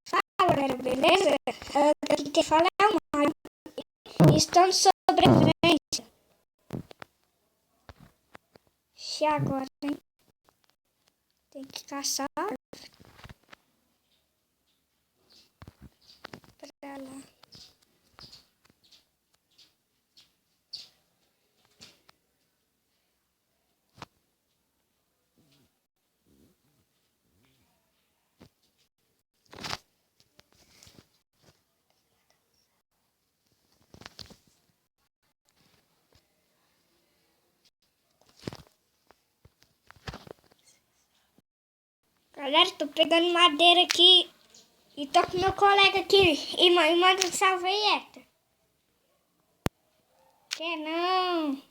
Fala, galera, beleza? Aqui quem fala é o Mário. Estamos sobrevivência. E agora, hein? Tem que caçar pra lá. Galera, tô pegando madeira aqui e tô com meu colega aqui. E manda um salve aí, Hector. Quer não?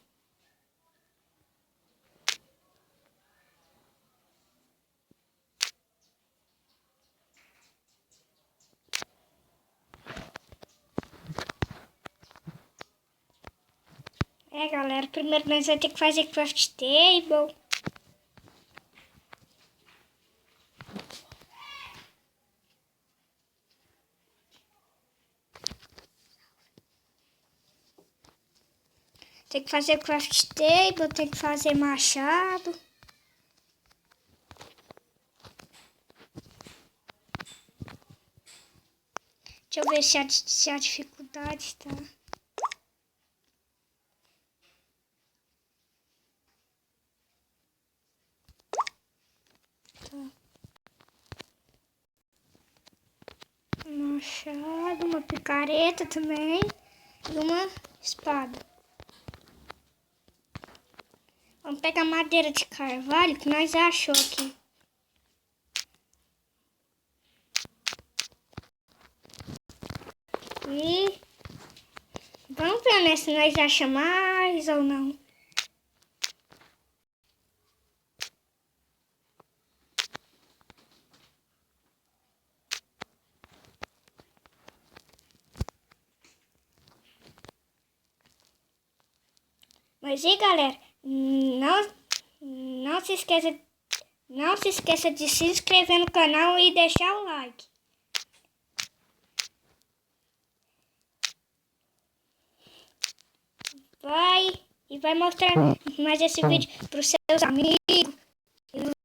Galera, primeiro nós vamos ter que fazer craft table. Tem que fazer craft table, tem que fazer machado. Deixa eu ver se a dificuldade tá. Machado, uma picareta também e uma espada. Vamos pegar madeira de carvalho que nós achou aqui. E vamos ver, né, se nós achamos mais ou não. Mas e galera, não se esqueça de se inscrever no canal e deixar o like. Vai mostrar mais esse vídeo para os seus amigos. E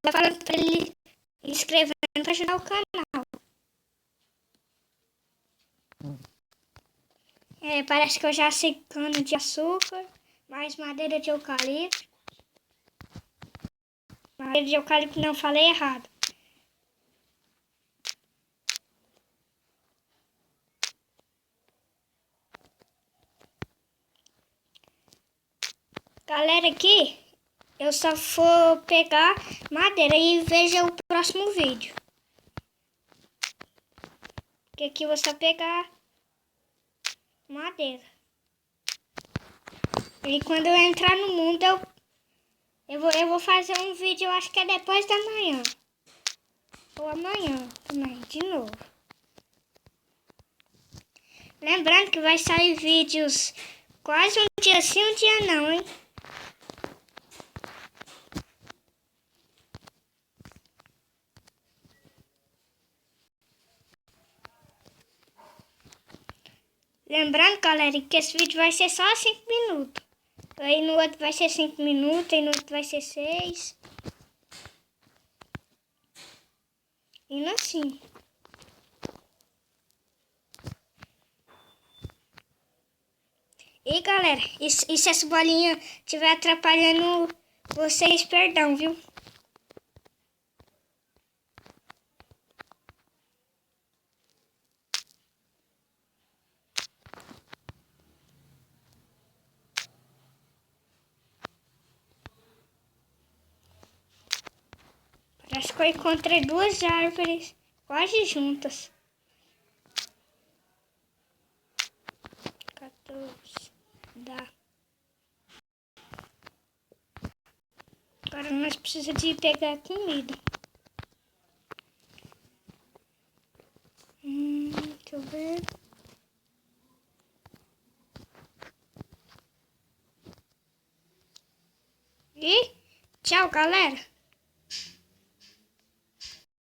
vai falando para ele inscrever para ajudar o canal. Parece que eu já sei cana de açúcar, mais madeira de eucalipto. Madeira de eucalipto, não, falei errado. Galera, aqui eu só vou pegar madeira e veja o próximo vídeo. Que aqui eu vou só pegar madeira. E quando eu entrar no mundo, eu vou fazer um vídeo, eu acho que é depois da manhã. Ou amanhã também, de novo. Lembrando que vai sair vídeos quase um dia sim, um dia não, hein? Lembrando, galera, que esse vídeo vai ser só 5 minutos. Aí no outro vai ser 5 minutos, aí no outro vai ser 6. E assim. E galera, e se essa bolinha estiver atrapalhando vocês, perdão, viu? Parece que eu encontrei duas árvores quase juntas. 14. Dá. Agora nós precisamos de pegar comida. Deixa eu ver. E tchau, galera.